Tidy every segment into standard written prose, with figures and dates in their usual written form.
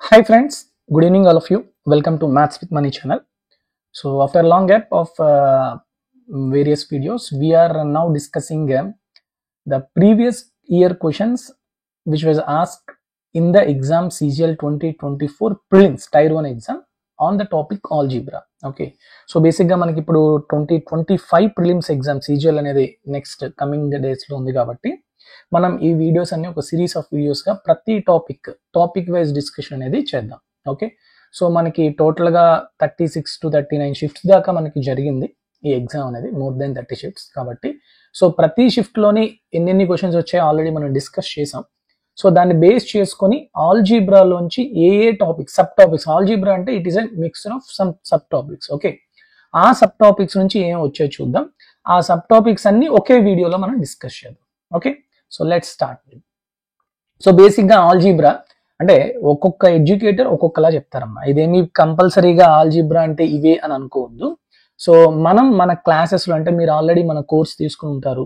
Hi friends, good evening all of you. Welcome to Maths with Money channel. So after a long gap of various videos, we are now discussing the previous year questions which was asked in the exam CGL 2024 prelims tier 1 exam on the topic algebra. Okay, so basically మనకి ఇప్పుడు 2025 prelims exam CGL అనేది next coming days లో ఉంది కాబట్టి మనం ఈ videos అన్ని ఒక సిరీస్ ఆఫ్ వీడియోస్ గా ప్రతి టాపిక్ వైజ్ డిస్కషన్ అనేది చేద్దాం. ఓకే, సో మనకి టోటల్ గా 36 to 39 షిఫ్ట్స్ దాకా మనకి జరిగింది ఈ ఎగ్జామ్ అనేది, మోర్ దెన్ 30 షిఫ్ట్స్ కాబట్టి. సో ప్రతి షిఫ్ట్ లోని ఎన్ని క్వశ్చన్స్ వచ్చాయో ఆల్రెడీ మనం డిస్కస్ చేసాం. సో దాన్ని బేస్ చేసుకొని ఆల్జీబ్రాలోంచి ఏ టాపిక్ సబ్ టాపిక్స్, ఆల్జీబ్రా అంటే it is a mixture of some sub topics. Okay, ఆ సబ్ టాపిక్స్ నుంచి ఏం వచ్చాయో చూద్దాం. ఆ సబ్ టాపిక్స్ అన్ని ఒకే వీడియోలో మనం డిస్కస్ చేద్దాం. Okay, so let's start. So basic గా ఆల్జీబ్రా అంటే ఒక్కొక్క ఎడ్యుకేటర్ ఒక్కొక్కలా చెప్తారమ్మా. ఇదేమి కంపల్సరీగా ఆల్జీబ్రా అంటే ఇవే అని అనుకోవద్దు. సో మనం మన క్లాసెస్ లో, అంటే మీరు ఆల్రెడీ మన కోర్స్ తీసుకుని ఉంటారు.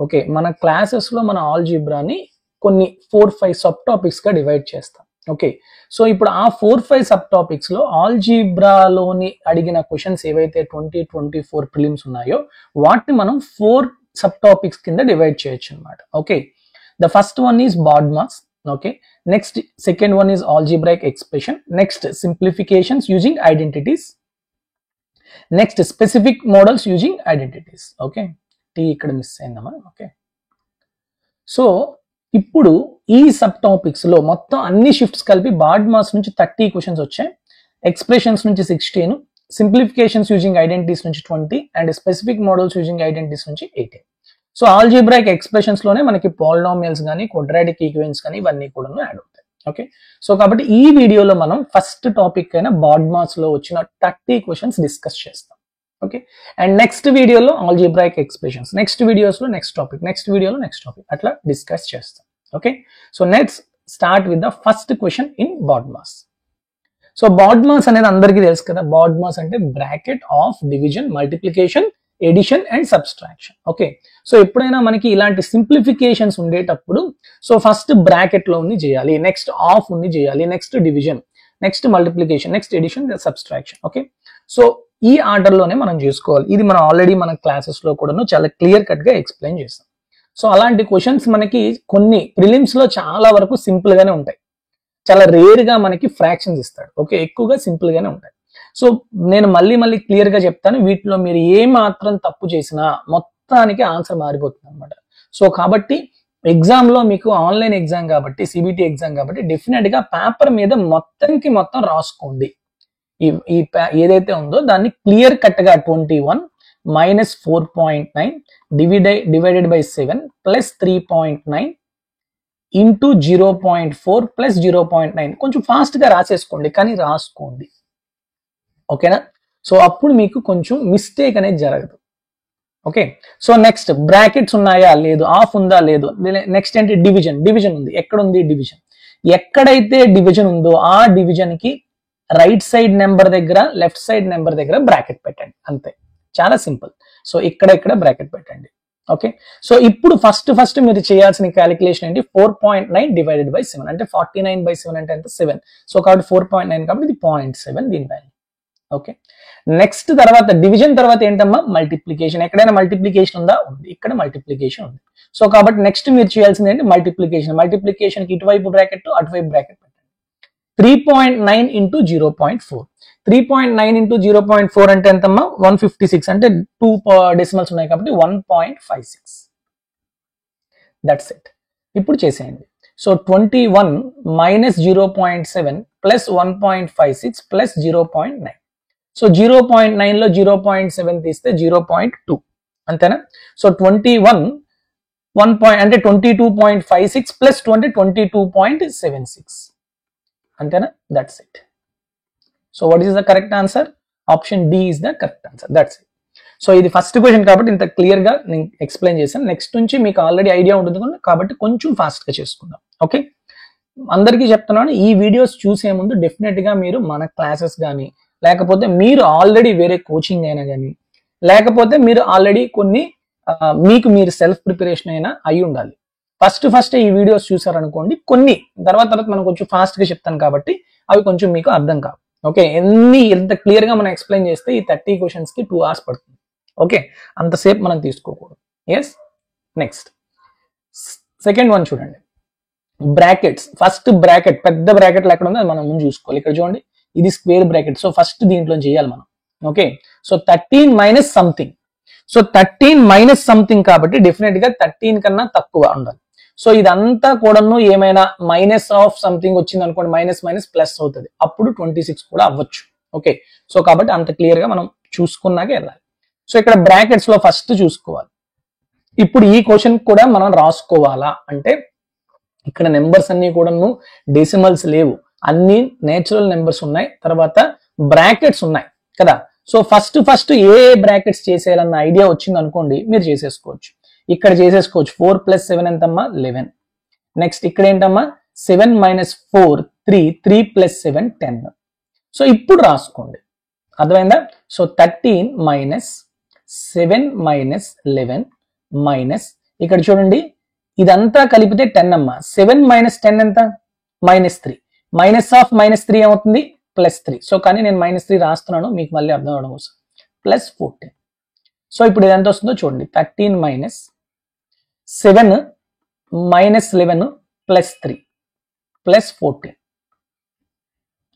ఓకే, మన క్లాసెస్ లో మన ఆల్జీబ్రాని కొన్ని 4-5 సబ్ టాపిక్స్ గా డివైడ్ చేస్తాం. ఓకే, సో ఇప్పుడు ఆ 4-5 సబ్ టాపిక్స్ లో ఆల్జీబ్రాలోని అడిగిన క్వశ్చన్స్ ఏవైతే 2024 ప్రిలిమ్స్ ఉన్నాయో వాటిని మనం 4 సబ్ టాపిక్స్ కింద డివైడ్ చేయొచ్చు అనమాట. Okay, the first one is BODMAS. Okay, next second one is algebraic expression, next simplifications using identities, next specific models using identities. Okay, T ఇక్కడ మిస్ అయిందమ్మా. ఓకే, సో ఇప్పుడు ఈ సబ్ టాపిక్స్ లో మొత్తం అన్ని షిఫ్ట్స్ కలిపి BODMAS నుంచి 30 questions వచ్చాయి, ఎక్స్ప్రెషన్స్ నుంచి 16, సింప్లిఫికేషన్స్ యూజింగ్ ఐడెంటిటీస్ నుంచి 20 and specific models using identities నుంచి 18. సో ఆల్జీబ్రాయిక్ ఎక్స్ప్రెషన్స్ లోనే మనకి పాలినామియల్స్ కానీ క్వాడ్రాటిక్ ఈక్వేషన్స్ కానీ ఇవన్నీ కూడా యాడ్ అవుతాయి. ఓకే, సో కాబట్టి ఈ వీడియోలో మనం ఫస్ట్ టాపిక్ అయిన BODMAS లో వచ్చిన 30 క్వశ్చన్స్ డిస్కస్ చేస్తాం. ఓకే, అండ్ నెక్స్ట్ వీడియోలో ఆల్జీబ్రాయిక్ ఎక్స్ప్రెషన్స్, నెక్స్ట్ వీడియోస్ లో నెక్స్ట్ టాపిక్, నెక్స్ట్ వీడియోలో నెక్స్ట్ టాపిక్, అట్లా డిస్కస్ చేస్తాం. Okay, so let's start with the first question in BODMAS. So BODMAS అనేది అందరికీ తెలుసు కదా. BODMAS అంటే bracket of division, multiplication, addition and subtraction. Okay, so ఎప్పుడైనా మనకి ఇలాంటి సింప్లిఫికేషన్స్ ఉండేటప్పుడు సో ఫస్ట్ బ్రాకెట్ లో ఉంది చేయాలి, నెక్స్ట్ ఆఫ్ ఉంది చేయాలి, next division, next multiplication, next addition, subtraction. Okay, so ఈ ఆర్డర్ లోనే మనం చేసుకోవాలి. ఇది మనం ఆల్రెడీ మన క్లాసెస్ లో కూడా చాలా క్లియర్ కట్ గా ఎక్స్ప్లెయిన్ చేస్తాం. సో అలాంటి క్వశ్చన్స్ మనకి కొన్ని ప్రిలిమ్స్ లో చాలా వరకు సింపుల్ గానే ఉంటాయి, చాలా రేర్ గా మనకి ఫ్రాక్షన్స్ ఇస్తాడు. ఓకే, ఎక్కువగా సింపుల్ గానే ఉంటాయి. సో నేను మళ్ళీ క్లియర్ గా చెప్తాను, వీటిలో మీరు ఏ మాత్రం తప్పు చేసినా మొత్తానికి ఆన్సర్ మారిపోతుంది అనమాట. సో కాబట్టి ఎగ్జామ్ లో మీకు ఆన్లైన్ ఎగ్జామ్ కాబట్టి, సిబిటి ఎగ్జామ్ కాబట్టి డెఫినెట్ గా పేపర్ మీద మొత్తం రాసుకోండి. ఈ ఏదైతే ఉందో దాన్ని క్లియర్ కట్ గా 21 - 4.9 divided by 7 plus 3.9 into 0.4 plus 0.9 కొంచెం ఫాస్ట్ గా రాసేసుకోండి, కానీ రాసుకోండి. ఓకేనా, సో అప్పుడు మీకు కొంచెం మిస్టేక్ అనేది జరగదు. ఓకే, సో నెక్స్ట్ బ్రాకెట్స్ ఉన్నాయా లేదు, ఆఫ్ ఉందా లేదు, నెక్స్ట్ ఏంటి డివిజన్ ఉంది. ఎక్కడ ఉంది డివిజన్? ఎక్కడైతే డివిజన్ ఉందో ఆ డివిజన్ కి రైట్ సైడ్ నెంబర్ దగ్గర, లెఫ్ట్ సైడ్ నెంబర్ దగ్గర బ్రాకెట్ పెట్టండి, అంతే, చాలా సింపుల్. సో ఇక్కడ బ్రాకెట్ పెట్టండి. ఓకే, సో ఇప్పుడు ఫస్ట్ మీరు చేయాల్సిన క్యాలిక్యులేషన్ ఏంటి? 4.9 డివైడెడ్ బై 7 అంటే 49/7 అంటే ఎంత? 7. సో కాబట్టి 4.9 కాబట్టి ఇది 0.7 దీని వాల్యూ. ఓకే, నెక్స్ట్ తర్వాత డివిజన్ తర్వాత ఏంటమ్మా? మల్టిప్లికేషన్. ఎక్కడైనా మల్టిప్లికేషన్ ఉందా? ఉంది, ఇక్కడ మల్టిప్లికేషన్ ఉంది. సో కాబట్టి నెక్స్ట్ మీరు చేయాల్సింది ఏంటి? మల్టిప్లికేషన్ కి ఇటువైపు బ్రాకెట్, అటువైపు బ్రాకెట్ పెట్టండి. 3.9 ఇంటూ 0.4, 3.9 ఇంటూ 0.4 అంటే ఎంతమ్మా? 156 అంటే 2 డెసిమల్స్ ఉన్నాయి కాబట్టి 1.56. That's it. ఇప్పుడు చేసేయండి. So 21 - 0.7 plus 1.56 plus 0.9. సో 0.9 లో 0.7 తీస్తే 0.2, అంతేనా? సో 21 అంటే 22.56 ప్లస్ 2 అంటే 22.76, అంతేనా? That's it. So what is the correct answer? Option D is the correct answer. That's it. So ఇది ఫస్ట్ క్వశ్చన్ కాబట్టి ఇంత క్లియర్ గా నేను ఎక్స్ప్లెయిన్ చేశాను. నెక్స్ట్ నుంచి మీకు ఆల్రెడీ ఐడియా ఉంటుంది కాబట్టి కొంచెం ఫాస్ట్ గా చేసుకుందాం. ఓకే, అందరికీ చెప్తున్నాను, ఈ వీడియోస్ చూసే ముందు డెఫినెట్ గా మీరు మన క్లాసెస్ కానీ, లేకపోతే మీరు ఆల్రెడీ వేరే కోచింగ్ అయినా కానీ, లేకపోతే మీరు ఆల్రెడీ కొన్ని మీకు మీరు సెల్ఫ్ ప్రిపరేషన్ అయినా అయి ఉండాలి. ఫస్ట్ ఈ వీడియోస్ చూసారనుకోండి, కొన్ని తర్వాత మనం కొంచెం ఫాస్ట్ గా చెప్తాను కాబట్టి అవి కొంచెం మీకు అర్థం కావు. ఓకే, ఎంత క్లియర్ గా మనం ఎక్స్ప్లెయిన్ చేస్తే ఈ 30 క్వశ్చన్స్ కి 2 hours పడుతుంది. ఓకే, అంతసేపు మనం తీసుకోకూడదు. ఎస్, నెక్స్ట్ సెకండ్ వన్ చూడండి. బ్రాకెట్స్. ఫస్ట్ బ్రాకెట్, పెద్ద బ్రాకెట్లు ఎక్కడ ఉందో అది మనం ముందు చూసుకోవాలి. ఇక్కడ చూడండి, ఇది స్క్వేర్ బ్రాకెట్. సో ఫస్ట్ దీంట్లో చేయాలి మనం. Okay, so 13 minus something. So 13 minus something కాబట్టి డెఫినెట్ గా 13 కన్నా తక్కువ ఉండాలి. సో ఇదంతా కూడాను ఏమైనా మైనస్ ఆఫ్ సంథింగ్ వచ్చింది అనుకోండి, మైనస్ మైనస్ ప్లస్ అవుతుంది, అప్పుడు 26 కూడా అవ్వచ్చు. ఓకే, సో కాబట్టి అంత క్లియర్ గా మనం చూసుకున్నాక వెళ్ళాలి. సో ఇక్కడ బ్రాకెట్స్ లో ఫస్ట్ చూసుకోవాలి. ఇప్పుడు ఈ క్వశ్చన్ కూడా మనం రాసుకోవాలా అంటే ఇక్కడ నెంబర్స్ అన్ని కూడాను డెసిమల్స్ లేవు, అన్ని నేచురల్ నెంబర్స్ ఉన్నాయి, తర్వాత బ్రాకెట్స్ ఉన్నాయి కదా. సో ఫస్ట్ ఏ బ్రాకెట్స్ చేసేయాలన్న ఐడియా వచ్చింది అనుకోండి, మీరు చేసేసుకోవచ్చు. ఇక్కడ చేసేసుకోవచ్చు. 4 + 7 ఎంతమ్మా 11. నెక్స్ట్ ఇక్కడ ఏంటమ్మా 7 - 4 3, 3 + 7 10. సో ఇప్పుడు రాసుకోండి, అర్థమైందా? సో 13 - 7 - 11 మైనస్ ఇక్కడ చూడండి ఇదంతా కలిపితే 10 అమ్మా. 7 - 10 ఎంత? -3. మైనస్ ఆఫ్ -3 ఏమవుతుంది? +3. సో కానీ నేను -3 రాస్తున్నాను మీకు మళ్ళీ అర్థం అవడం కోసం. +14. సో ఇప్పుడు ఇది ఎంత వస్తుందో చూడండి. 13 - 7 - 11 +3 +14.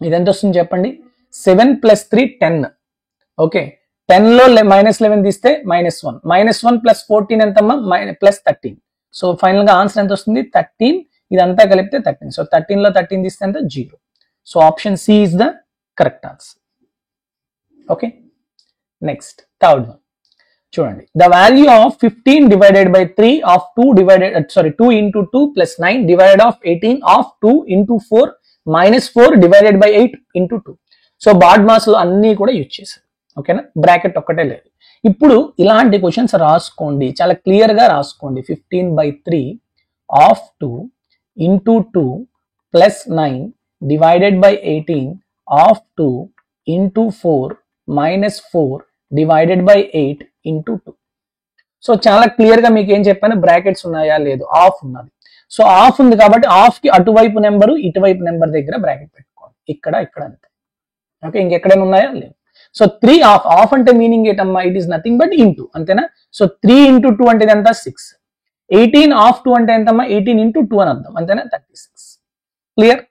ఇది ఎంత వస్తుంది చెప్పండి? 7 + 3 10. ఓకే, 10 లో -11 తీస్తే -1. -1 + 14 ఎంతమ్మా? +13. సో ఫైనల్ గా ఆన్సర్ ఎంత వస్తుంది? 13. ఇదంతా కలిపితే 13. సో 13 లో 13 తీస్తే ఎంత? 0. So option C is the correct answer. Okay, next third one చూడండి. The value of 15 divided by 3 of 2 into 2 + 9 divided of 18 of 2 into 4 - 4 divided by 8 into 2. So BODMAS లో అన్ని కూడా యూజ్ చేశారు. ఓకేనా, బ్రాకెట్ ఒక్కటే లేదు. ఇప్పుడు ఇలాంటి క్వశ్చన్స్ రాసుకోండి, చాలా క్లియర్ గా రాసుకోండి. 15/3 of 2 into 2 + 9 divided by 18 of 2 into 4 - 4 divided by 8 into 2. So చాలా క్లియర్ గా మీకు ఏం చెప్పాను, బ్రాకెట్స్ ఉన్నాయా? లేదు, ఆఫ్ ఉన్నది. సో ఆఫ్ ఉంది కాబట్టి ఆఫ్ కి అటువైపు నెంబరు ఇటువైపు నెంబర్ దగ్గర బ్రాకెట్ పెట్టుకోండి. ఇక్కడ అంతే. ఓకే, ఇంకెక్కడైనా ఉన్నాయా? లేదు. సో 3 ఆఫ్ అంటే మీనింగ్ ఏంటమ్మా? It is nothing but into, అంతేనా? సో 3 into 2 అంటే ఎంత? 6. 18 ఆఫ్ 2 అంటే ఎంతమ్మా? 18 into 2 అని అర్థం, అంతేనా? 36. క్లియర్.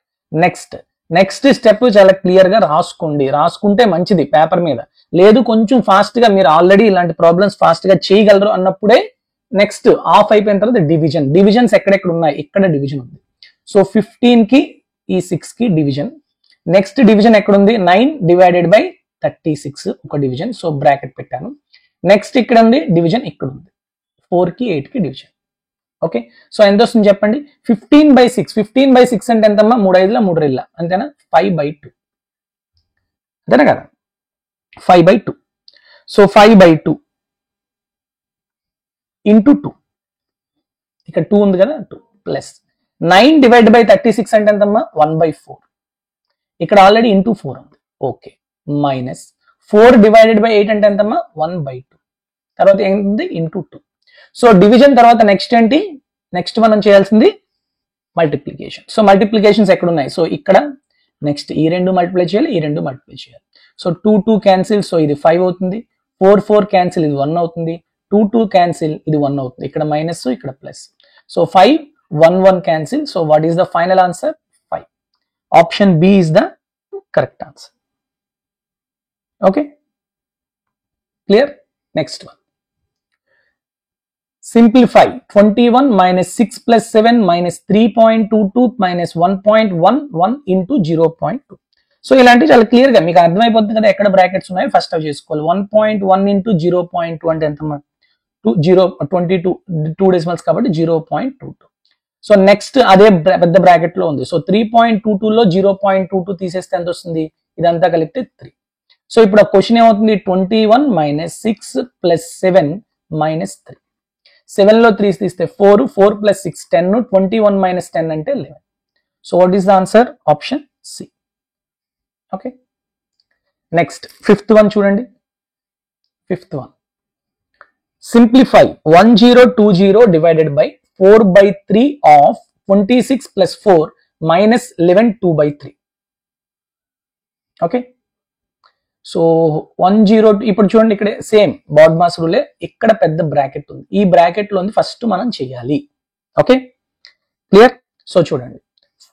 నెక్స్ట్ స్టెప్ చాలా క్లియర్ గా రాసుకోండి. రాసుకుంటే మంచిది పేపర్ మీద. లేదు కొంచెం ఫాస్ట్ గా మీరు ఆల్రెడీ ఇలాంటి ప్రాబ్లమ్స్ ఫాస్ట్ గా చేయగలరు అన్నప్పుడే నెక్స్ట్ ఆఫ్ అయిపోయిన తర్వాత డివిజన్స్ ఎక్కడెక్కడ ఉన్నాయి? ఇక్కడ డివిజన్ ఉంది. సో 15 కి ఈ 6 కి డివిజన్. నెక్స్ట్ డివిజన్ ఎక్కడ ఉంది? 9 డివైడెడ్ బై 36 ఒక డివిజన్. సో బ్రాకెట్ పెట్టాను. నెక్స్ట్ ఇక్కడ ఉంది డివిజన్, ఇక్కడ ఉంది. 4 కి 8 కి డివిజన్. ఓకే, సో ఎంత వస్తుంది చెప్పండి? 15/6. 15/6 అంటే ఎంతమ్మా? 3 5 3 2, అంతేనా? 5/2, అంతేనా కదా? 5/2. సో 5/2 into 2, ఇక్కడ 2 ఉంది కదా, 2 ప్లస్ 9 డివైడ్ బై 36 అంటే ఎంతమ్మా? 1/4. ఇక్కడ ఆల్రెడీ into 4 ఉంది. ఓకే, మైనస్ 4 డివైడెడ్ బై 8 అంటే ఎంతమ్మా? 1/2. తర్వాత ఏంటి? into 2. సో డివిజన్ తర్వాత నెక్స్ట్ ఏంటి? నెక్స్ట్ మనం చేయాల్సింది మల్టిప్లికేషన్. సో మల్టిప్లికేషన్స్ ఎక్కడ ఉన్నాయి? సో ఇక్కడ నెక్స్ట్ ఈ 2 మల్టిప్లై చేయాలి, ఈ 2 మల్టిప్లై చేయాలి. సో 2 2 క్యాన్సిల్, సో ఇది 5 అవుతుంది. 4 4 క్యాన్సిల్, ఇది 1 అవుతుంది. 2 2 క్యాన్సిల్, ఇది 1 అవుతుంది. ఇక్కడ మైనస్, ఇక్కడ plus. So 5 1 1 cancel. So what is the final answer? 5. Option B is the correct answer. Okay, clear. Next one, simplify 21 - 6 + 7 - 3.22 - 1.11 into 0.2. So ఇలాంటి చాలా క్లియర్ గా మీకు అర్థమైపోతుంది కదా ఎక్కడ బ్రాకెట్స్ ఉన్నాయో. ఫస్ట్ అవి చేసుకోవాలి. 1.1 into 0.2 అంటే ఎంత? 22 2 డెసిమల్స్ కాబట్టి 0.22. సో నెక్స్ట్ అదే పెద్ద బ్రాకెట్ లో ఉంది. సో 3.22 లో 0.22 తీసేస్తే ఎంత వస్తుంది? ఇదంతా కలిపితే 3. సో ఇప్పుడు ఆ క్వశ్చన్ ఏమవుతుంది? 21 - 6 + 7 - 3. 7 లో 3 తీస్తే 4, 4 + 6 10, 21 - 10 అంటే 11. So what is the answer? Option C. Okay, next fifth one చూడండి. Fifth one, simplify 1020 divided by 4/3 of 26 + 4 - 11 2/3. Okay. So 102 ఇప్పుడు చూడండి ఇక్కడ సేమ్ బాడ్మాస్ రూలే, ఇక్కడ పెద్ద బ్రాకెట్ ఉంది, ఈ బ్రాకెట్ లో ఫస్ట్ మనం చేయాలి. Okay clear. సో చూడండి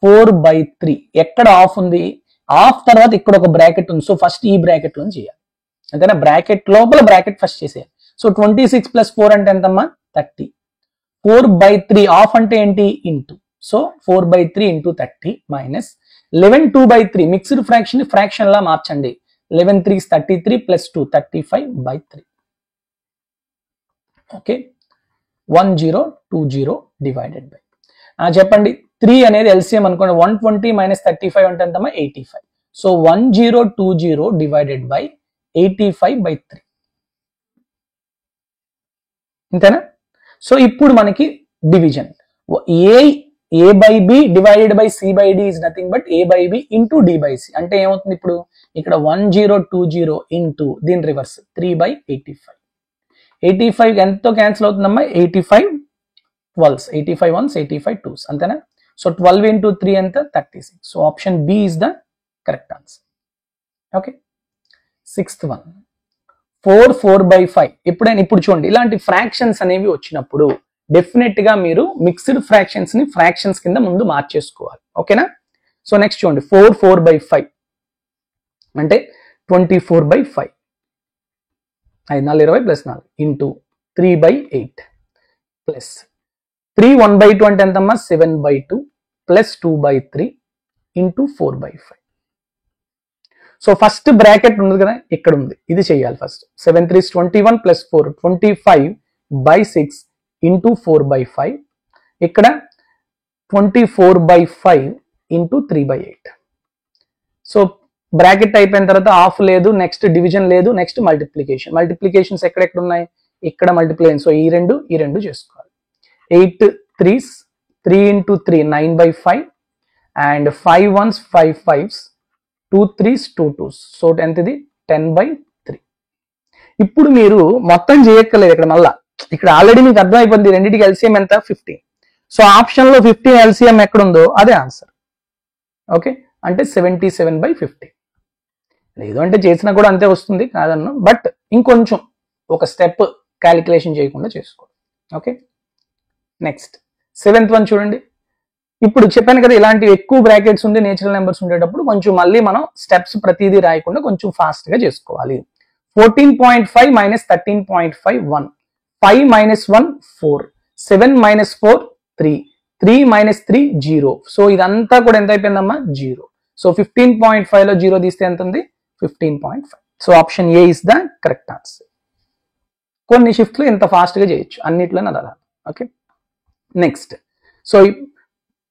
4/3 ఎక్కడ ఆఫ్ ఉంది, ఆఫ్ తర్వాత ఇక్కడ ఒక బ్రాకెట్ ఉంది, సో ఫస్ట్ ఈ బ్రాకెట్ లో చేయాలి అంతేనా, బ్రాకెట్ లోపల బ్రాకెట్ ఫస్ట్ చేసేయాలి. సో 26 + 4 అంటే ఎంతమ్మా 30. 4/3 ఆఫ్ అంటే ఏంటి into, so 4/3 × 30 minus 11 2/3 mixed fraction fraction లా మార్చండి, 11 3 33 + 2 35/3. ఓకే 1020 డివైడెడ్ బై చెప్పండి 3 అనేది ఎల్సిఎం అనుకోండి, 120 - 35 అంటే ఎంతమ్మా 85. సో 1020 డివైడెడ్ బై 85/3 అంతేనా. సో ఇప్పుడు మనకి division a/b divided by c/d is nothing but a/b into d/c అంటే ఏమవుతుంది ఇప్పుడు ఇక్కడ 1020 ఇంటూ దీని రివర్స్ 3/85. 85 ఎంతో క్యాన్సిల్ అవుతుందమ్మా 85 12s 85 1s 85 2s అంతేనా. సో 12 × 3 ఎంత 36. So option B is the correct answer. Okay 6th one 4/5. ఇప్పుడు చూడండి ఇలాంటి ఫ్రాక్షన్స్ అనేవి వచ్చినప్పుడు డెఫినెట్ గా మీరు మిక్స్డ్ ఫ్రాక్షన్స్ ని ఫ్రాక్షన్స్ కింద ముందు మార్చేసుకోవాలి. ఓకేనా. సో నెక్స్ట్ చూడండి 4/5 అంటే 24/5 5 4 20 + 4 ఇంటూ 3/8 ప్లస్ 3 1/2 అంటే ఎంతమ్మా 7/2 plus 2/3 into 4/5. So first bracket ఉంది కదా ఇక్కడ ఉంది, ఇది చేయాలి ఫస్ట్. 7 3 21 + 4 25/6 ఇంటూ 4/5, ఇక్కడ 24/5 ఇంటూ 3/8. సో బ్రాకెట్ అయిపోయిన తర్వాత ఆఫ్ లేదు, నెక్స్ట్ డివిజన్ లేదు, నెక్స్ట్ మల్టిప్లికేషన్స్ ఎక్కడెక్కడ ఉన్నాయి ఇక్కడ మల్టిప్లికేషన్. సో ఈ రెండు చేసుకోవాలి. 8 3s 3 × 3 9/5 and 5 1s 5 5s 2 3s 2 2s. So ఎంతది 10/3. ఇప్పుడు మీరు మొత్తం చేయక్కర్లేదు, ఇక్కడ మళ్ళా ఇక్కడ ఆల్రెడీ మీకు అర్థమైపోయింది రెండింటికి ఎల్సిఎం ఎంత 15. సో ఆప్షన్ లో 15 ఎల్సిఎం ఎక్కడుందో అదే ఆన్సర్. ఓకే అంటే 77/15. లేదు అంటే చేసినా కూడా అంతే వస్తుంది కాదన్నా, బట్ ఇంకొంచెం ఒక స్టెప్ క్యాలిక్యులేషన్ చేయకుండా చేసుకోండి. ఓకే నెక్స్ట్ 7th వన్ చూడండి. ఇప్పుడు చెప్పాను కదా ఇలాంటి ఎక్కువ బ్రాకెట్స్ ఉండి నేచురల్ నెంబర్స్ ఉండేటప్పుడు కొంచెం మళ్ళీ మనం స్టెప్స్ ప్రతిదీ రాయకుండా కొంచెం ఫాస్ట్ గా చేసుకోవాలి. 14.5 - 13.5 1 5 - 1 4 7 - 4 3 3 - 3 0. సో ఇదంతా కూడా ఎంత అయిపోయిందమ్మా 0. సో 15.5 లో 0 తీస్తే ఎంత ఉంది 15.5. So option A is the correct answer. కొన్ని షిఫ్ట్లు ఇంత ఫాస్ట్ గా చేయొచ్చు, అన్నిట్లోనే అలా. Okay next so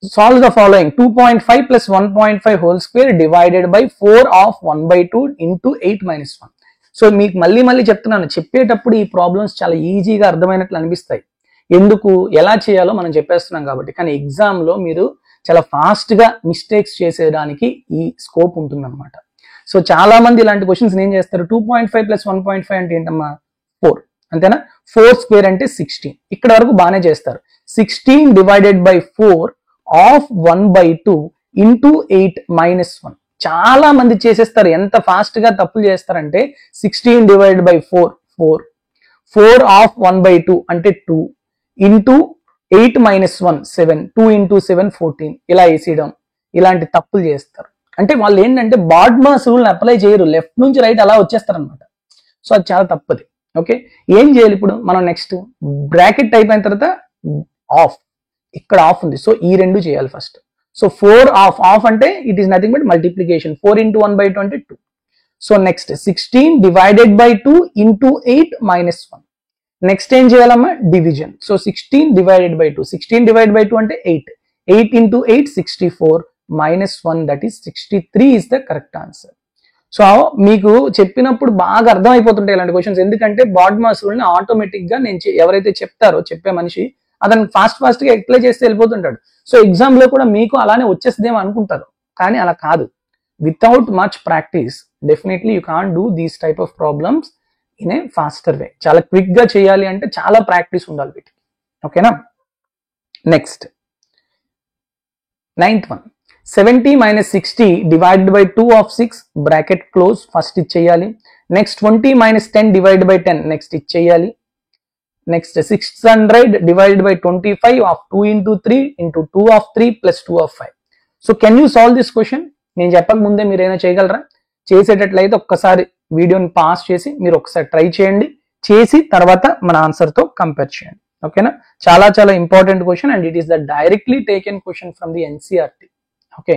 solve the following 2.5 + 1.5 whole square divided by 4 of 1/2 into 8 - 1. So మీకు మళ్ళీ చెప్తున్నాను, చెప్పేటప్పుడు ఈ ప్రాబ్లమ్స్ చాలా ఈజీగా అర్థమైనట్లు అనిపిస్తాయి, ఎందుకు ఎలా చేయాలో మనం చెప్పేస్తున్నాం కాబట్టి. కానీ ఎగ్జామ్ లో మీరు చాలా ఫాస్ట్ గా మిస్టేక్స్ చేసేయడానికి ఈ స్కోప్ ఉంటుందన్నమాట. సో చాలా మంది ఇలాంటి క్వశ్చన్స్ ఏం చేస్తారు, 2.5 + 1.5 అంటే ఏంటమ్మా 4 అంతేనా, 4 స్క్వేర్ అంటే 16. ఇక్కడ వరకు బాగానే చేస్తారు. 16 డివైడెడ్ బై 4 ఆఫ్ 1/2 ఇంటూ 8 - 1. చాలా మంది చేసేస్తారు, ఎంత ఫాస్ట్ గా తప్పులు చేస్తారంటే 16 డివైడెడ్ బై 4 4 4 ఆఫ్ 1/2 అంటే 2 ఇంటూ 8 - 1 7 2 ఇంటూ 7 14 ఇలా వేసేయడం, ఇలాంటి తప్పులు చేస్తారు. అంటే వాళ్ళు ఏంటంటే బాడ్మాస్ రూల్ అప్లై చేయరు, లెఫ్ట్ నుంచి రైట్ అలా వచ్చేస్తారు అనమాట. సో అది చాలా తప్పది. ఓకే ఏం చేయాలి ఇప్పుడు మనం, నెక్స్ట్ బ్రాకెట్ అయిపోయిన తర్వాత ఆఫ్, ఇక్కడ ఆఫ్ ఉంది, సో ఈ రెండు చేయాలి ఫస్ట్. సో 4 ఆఫ్ అంటే it is nothing but multiplication, 4 × 1/2 అంటే 2. So next 16 divided by 2 into 8 - 1. Next ఏం చేయాలమ్మా division. So 16 divided by 2 16 divided by 2 అంటే 8 8 into 8 64 -1 that is 63 is the correct answer. So మీకు చెప్పినప్పుడు బాగా అర్థమైపోతుంటాయి ఇలాంటి క్వశ్చన్స్, ఎందుకంటే బాడ్మాస్ రూల్ ని ఆటోమేటిక్ గా నేను ఎవరైతే చెప్తారో చెప్పే మనిషి అతను ఫాస్ట్ గా అప్లై చేస్తే వెళ్ళిపోతుంటాడు. సో ఎగ్జామ్ లో కూడా మీకు అలానే వచ్చేస్తుందేమో అనుకుంటారు, కానీ అలా కాదు. Without much practice definitely you can't do these type of problems in a faster way. చాలా క్విక్ గా చేయాలి అంటే చాలా ప్రాక్టీస్ ఉండాలి వీటికి. ఓకేనా next 9th one 70 minus 60 divided by 2 of 6 bracket close first ఇచ్చేయాలి. Next 20 minus 10 divided by 10 next ఇచ్చేయాలి. Next 600 divided by 25 of 2 into 3 into 2 of 3 plus 2 of 5. So can you solve this question? నేను చెప్పక ముందే మీరు ఏమైనా చేయగలరా? చేసేటట్లయితే ఒక్కసారి వీడియోని పాస్ చేసి మీరు ఒకసారి ట్రై చేయండి, చేసి తర్వాత మన ఆన్సర్తో కంపేర్ చేయండి. ఓకేనా? చాలా చాలా important question and it is the directly taken question from the NCERT. Okay,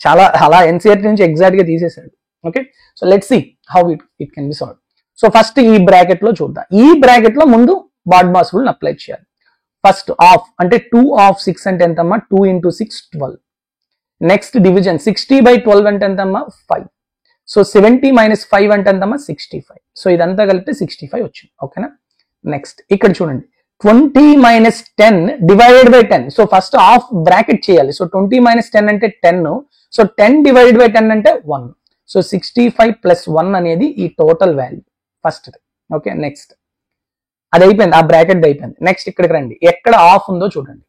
చాలా అలా ఎన్సీఆర్టీ నుంచి ఎగ్జాక్ట్ గా తీసేసాడు. Okay, so let's see how it can be solve. So first ఈ బ్రాకెట్ లో చూద్దాం. ఈ బ్రాకెట్ లో ముందు బాడ్మాస్ రూల్ అప్లై చేయాలి. ఫస్ట్ ఆఫ్ అంటే 2 of 6 అంటే ఎంతమ్మా? 2 into 6 12. నెక్స్ట్ డివిజన్ 60 by 12 అంటే ఎంతమ్మా? 5. సో 70 minus 5 అంటే ఎంతమ్మా? 65. సో ఇదంతా కలిపితే 65 వచ్చింది. ఓకేనా? నెక్స్ట్ ఇక్కడ చూడండి, 20 minus 10 divided by 10. So first half bracket చేయాలి. సో 20 minus 10 అంటే 10. సో 10 divided by 10 అంటే 1. సో 65 plus 1 అనేది ఈ total value first. Okay, next అది అయిపోయింది, ఆ బ్రాకెట్ అయిపోయింది. నెక్స్ట్ ఇక్కడికి రండి, ఎక్కడ ఆఫ్ ఉందో చూడండి.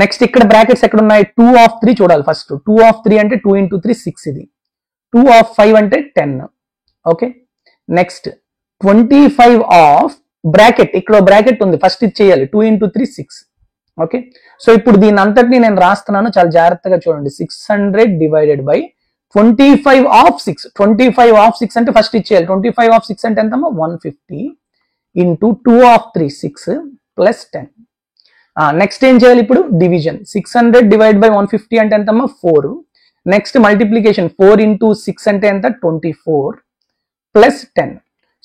నెక్స్ట్ ఇక్కడ బ్రాకెట్స్ ఎక్కడ ఉన్నాయి? 2 of 3 చూడాలి ఫస్ట్. 2 of 3 అంటే 2 into 3 6 ఇది. 2 of 5 అంటే 10. ఓకే, నెక్స్ట్ 25 ఆఫ్ బ్రాకెట్, ఇక్కడ బ్రాకెట్ ఉంది ఫస్ట్ ఇది చేయాలి. 2 into 3 6. ఓకే, సో ఇప్పుడు దీని అంతటిని నేను రాస్తున్నాను, చాలా జాగ్రత్తగా చూడండి. 600 divided by 25 of 6. 25 of 6 అంటే ఫస్ట్ ఇచ్చేయాలి. 25 of 6 అంటే ఎంతమ్మా? 150 into 2 of 3 6 plus 10. నెక్స్ట్ ఏం చేయాలి? ఇప్పుడు డివిజన్ 600 divided by 150 అంటే ఎంతమ్మా? 4. నెక్స్ట్ మల్టిప్లికేషన్ 4 into 6 అంటే ఎంత? 24 plus 10.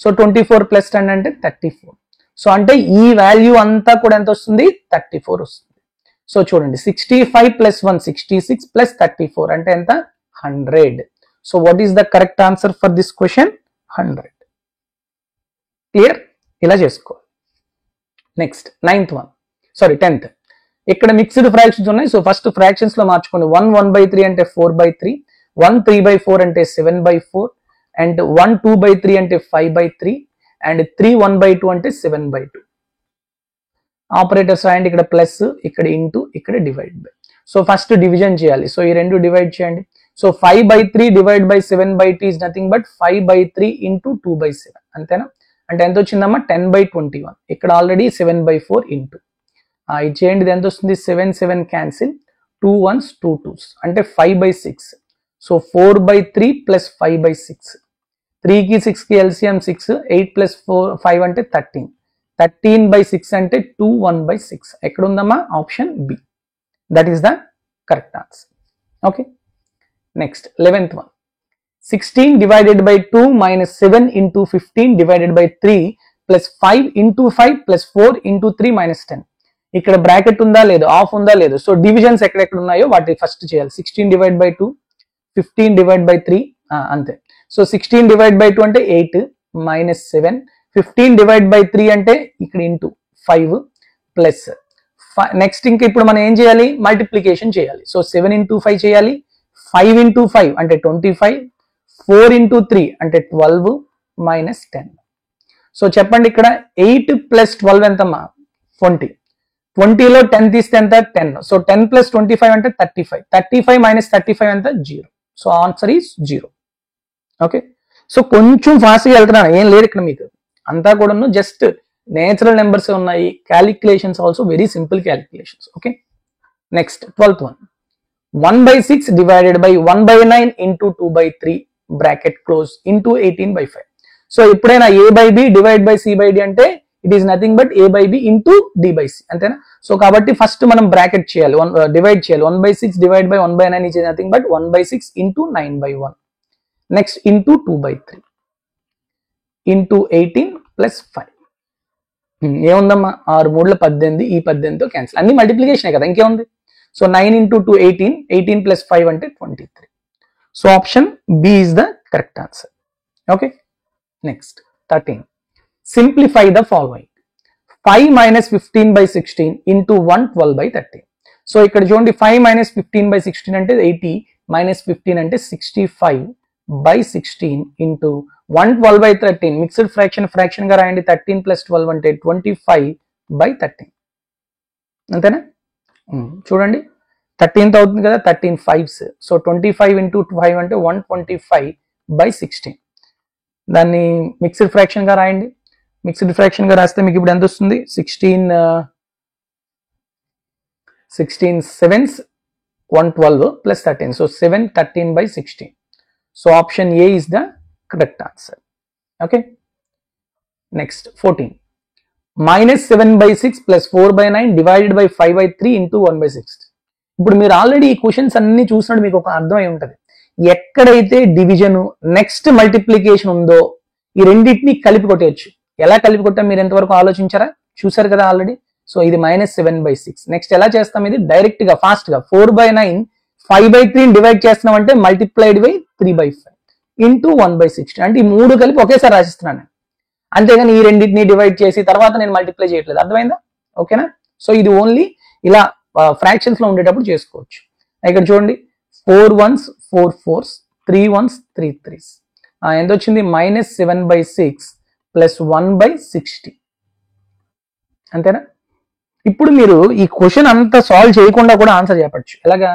సో 24 plus 10 అంటే 34. సో అంటే ఈ వాల్యూ అంతా కూడా ఎంత వస్తుంది? 34 వస్తుంది. సో చూడండి, 65 plus 1 66 plus 34 అంటే ఎంత? 100. So what is the correct answer for this question? 100. Clear? ఇలా చేసుకోవాలి. Next 10th. ఇక్కడ మిక్స్డ్ ఫ్రాక్షన్స్ ఉన్నాయి. సో ఫస్ట్ ఫ్రాక్షన్స్ లో మార్చుకోండి. 1 1/3 అంటే 4/3, 1 3/4 అంటే 7/4, అండ్ 1 2/3 అంటే 5/3, అండ్ 3 1/2 అంటే 7/2. ఆపరేటర్స్ రాయండి, ఇక్కడ ప్లస్, ఇక్కడ ఇంటూ, ఇక్కడ divide by. So first division చేయాలి. సో ఈ రెండు డివైడ్ చేయండి. So 5/3 divided by 7/2 is nothing but 5/3 into 2/7. అంతేనా? అంటే ఎంత వచ్చిందమ్మా? 10/21. ఇక్కడ ఆల్రెడీ 7/4 ఇంటూ ఇది చేయండి. ఇది ఎంత వస్తుంది? 7 7 క్యాన్సిల్, 2 1s 2 2s అంటే 5/6. So 4/3 plus 5/6. 3కి 6కి LCM 6, 8 plus 5 అంటే 13. 13/6 అంటే 2 1/6. ఎక్కడ ఉందమ్మా? Option B. That is the correct answer. Okay, next 11th one. 16 divided by 2 minus 7 into 15 divided by 3 plus 5 into 5 plus 4 into 3 minus 10. ఇక్కడ బ్రాకెట్ ఉందా లేదు, ఆఫ్ ఉందా లేదు. సో డివిజన్స్ ఎక్కడెక్కడ ఉన్నాయో వాటి ఫస్ట్ చేయాలి. 16 divided by 2, 15 divided by 3 అంతే. సో 16 divided by 2 అంటే 8 minus 7, 15 divided by 3 అంటే ఇక్కడ ఇంటూ 5 ప్లస్ నెక్స్ట్ ఇంకా ఇప్పుడు మనం ఏం చేయాలి? మల్టిప్లికేషన్ చేయాలి. సో 7 into 5 చేయాలి, 5 into 5 అంటే 25, 4 into 3 అంటే 12 minus 10. సో చెప్పండి, ఇక్కడ 8 plus 12 ఎంతమ్మా? 20. 20లో 10 తీస్తే ఎంత? 10. సో 10 plus 25 అంటే 35. 35 minus 35 ఎంత? 0. So answer is 0. Okay, so కొంచెం ఫాస్ట్గా వెళ్తున్నాను, ఏం లేదు ఇక్కడ మీకు అంతా కూడా జస్ట్ నేచురల్ నెంబర్స్ ఉన్నాయి. Calculations also very simple calculations. Okay, next 12th one. 1/6 divided by 1/9 into 2/3 bracket close into 18/5. So ఎప్పుడైనా a/b డివైడ్ బై c/d అంటే it is nothing but a/b into d/c. అంతేనా? సో కాబట్టి first మనం bracket చేయాలి, divide చేయాలి. 1/6 divided by 1/9 is nothing but 1/6 into 9/1. Next into 2/3 into 18 plus 5. ఏముందమ్మా? 6 3 18, ఈ 18తో cancel. అన్ని మల్టిప్లికేషన్ కదా, ఇంకేముంది? సో 9 into 2 18, 18 plus 5 అంటే 23. So option B is the correct answer. Okay, next 13. Simplify the following. 5 minus 15/16 into 112/13. So ఇక్కడ చూడండి, 5 minus 15/16 అంటే 80, minus 15 అంటే 65/16 into 112/13. మిక్స్డ్ ఫ్రాక్షన్ గా రాయండి. 13 plus 12 అంటే 25/13. అంతేనా? చూడండి, 13th అవుతుంది కదా, 13 5s. సో 25 into 5 అంటే 125/16. దాన్ని మిక్స్డ్ ఫ్రాక్షన్ గా రాయండి. మిక్స్డ్ ఫ్రాక్షన్ గా రాస్తే మీకు ఇప్పుడు ఎంత వస్తుంది? 16 7s 112 plus 13. So 7 13/16. So option A is the correct answer. Okay. Next 14. -7/6 plus 4/9 divided by 5/3 into 1/6. ఇప్పుడు మీరు ఆల్రెడీ ఈ క్వశ్చన్స్ అన్ని చూసినట్టు మీకు ఒక అర్థం అయి ఉంటుంది. ఎక్కడైతే డివిజన్ నెక్స్ట్ మల్టిప్లికేషన్ ఉందో ఈ రెండింటిని కలిపి కొట్టేయచ్చు. ఎలా కలిపి కొట్టాం మీరు ఎంతవరకు ఆలోచించారా? చూసారు కదా ఆల్రెడీ. సో ఇది -7/6. నెక్స్ట్ ఎలా చేస్తాం? ఇది డైరెక్ట్ గా ఫాస్ట్ గా 4/9 5/3 డివైడ్ చేస్తున్నాం అంటే మల్టిప్లైడ్ బై 3/5 ఇంటూ 1/16. అంటే ఈ మూడు కలిపి ఒకేసారి రాసిస్తున్నాను. అంతేగాని ఈ రెండింటిని డివైడ్ చేసి తర్వాత నేను మల్టిప్లై చేయట్లేదు. అర్థమైందా? ఓకేనా? సో ఇది ఓన్లీ ఇలా ఫ్రాక్షన్స్ లో ఉండేటప్పుడు చేసుకోవచ్చు. ఇక్కడ చూడండి 4 1s 4 4s 3 1s 3 3s. ఎంత వచ్చింది? -7/6 plus 1/60. అంతేనా? ఇప్పుడు మీరు ఈ క్వశ్చన్ అంతా సాల్వ్ చేయకుండా కూడా ఆన్సర్ చెప్పచ్చు. ఎలాగా?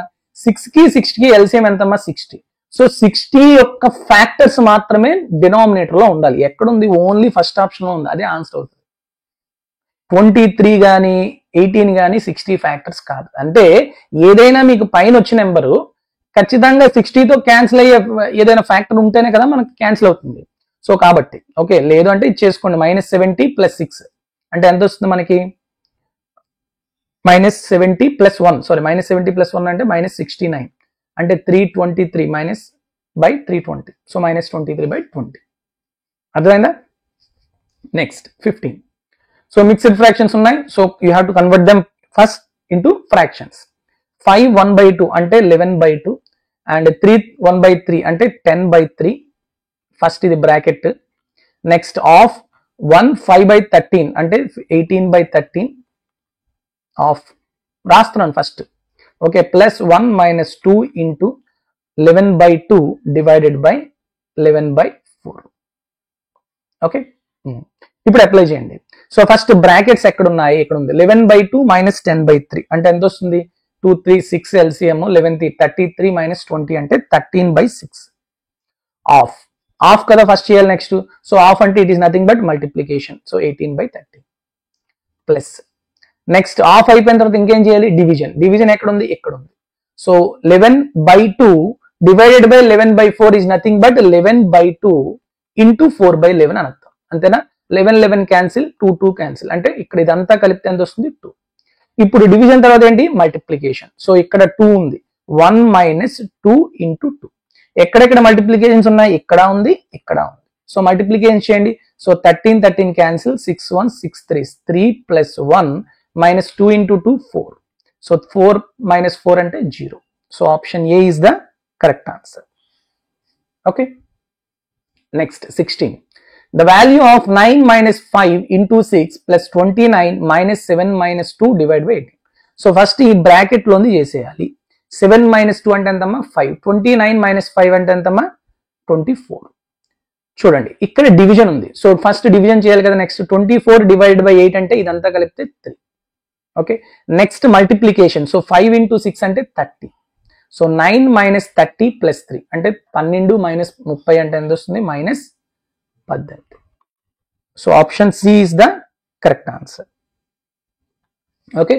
6కి 60కి ఎల్సిఎం ఎంతమ్మా? 60. సో 60 యొక్క ఫ్యాక్టర్స్ మాత్రమే డినామినేటర్ లో ఉండాలి. ఎక్కడుంది? ఓన్లీ ఫస్ట్ ఆప్షన్ లో ఉంది. అదే ఆన్సర్ అవుతుంది. 23 కానీ 18 కానీ 60 ఫ్యాక్టర్స్ కాదు. అంటే ఏదైనా మీకు పైన వచ్చిన నెంబరు ఖచ్చితంగా 60తో క్యాన్సిల్ అయ్యే ఏదైనా ఫ్యాక్టర్ ఉంటేనే కదా మనకి క్యాన్సిల్ అవుతుంది. సో కాబట్టి ఓకే, లేదు అంటే ఇది చేసుకోండి. -70 + 6 అంటే ఎంత వస్తుంది మనకి? -70 + 1 -70 + 1 అంటే -69 అంటే 323 -320. సో -23/20. అర్థమైందా? నెక్స్ట్ 15. సో మిక్స్డ్ ఫ్రాక్షన్స్ ఉన్నాయి. So you have to convert them first into fractions. 5 1/2 అంటే 11/2 అండ్ 3 1/3 అంటే 10/3. ఫస్ట్ ఇది బ్రాకెట్. నెక్స్ట్ ఆఫ్ 1 5/13 అంటే 18/13 ఆఫ్ రాస్తున్నాను first. Okay, plus 1 - 2 into 11/2 divided by 11/4. Okay, ఇప్పుడు అప్లై చేయండి. సో ఫస్ట్ బ్రాకెట్స్ ఎక్కడ ఉన్నాయి? ఇక్కడ ఉంది. 11/2 - 10/3 అంటే ఎంత వస్తుంది? 2 3 6 ఎల్సిఎం 11 33 - 20 అంటే 13/6. ఆఫ్ కదా ఫస్ట్ చేయాలి. నెక్స్ట్ సో ఆఫ్ అంటే it is nothing but multiplication. So 18/13 plus next of అయిపోయిన తర్వాత ఇంకేం చేయాలి? డివిజన్ ఎక్కడ ఉంది? ఇక్కడ ఉంది. So 11/2 divided by 11/4 is nothing but 11/2 into 4/11 అని అర్థం. అంతేనా? 11 క్యాన్సిల్, 2 క్యాన్సిల్ అంటే ఇక్కడ ఇదంతా కలిపితే ఎంత వస్తుంది? 2. ఇప్పుడు డివిజన్ తర్వాత ఏంటి? మల్టిప్లికేషన్. సో ఇక్కడ 2 ఉంది. 1 - 2 ఇంటూ 2. ఎక్కడెక్కడ మల్టిప్లికేషన్స్ ఉన్నాయి? ఇక్కడ ఉంది, ఇక్కడ ఉంది. సో మల్టిప్లికేషన్ చేయండి. So 13 cancel, 6 1 6 3 3 + 1 - 2 into 2 4. సో 4 - 4 అంటే 0. So option A is the correct answer. Okay, next 16. The value of 9 - 5 into 6 plus 29 - 7 - 2 divided by 18. So first ఈ బ్రాకెట్ లోని చేసేయాలి. 7 - 2 అంటే ఎంతమ్మా? 5. 29 - 5 అంటే ఎంతమ్మా? 24. చూడండి ఇక్కడ డివిజన్ ఉంది. సో ఫస్ట్ డివిజన్ చేయాలి కదా. నెక్స్ట్ 24 డివైడెడ్ బై 8 అంటే ఇదంతా కలిపితే 3. Okay, next multiplication. So 5 into 6 అంటే 30. సో 9 - 30 + 3 అంటే 12 - 30 అంటే ఎంత వస్తుంది? -18. So option C is the correct answer. Okay,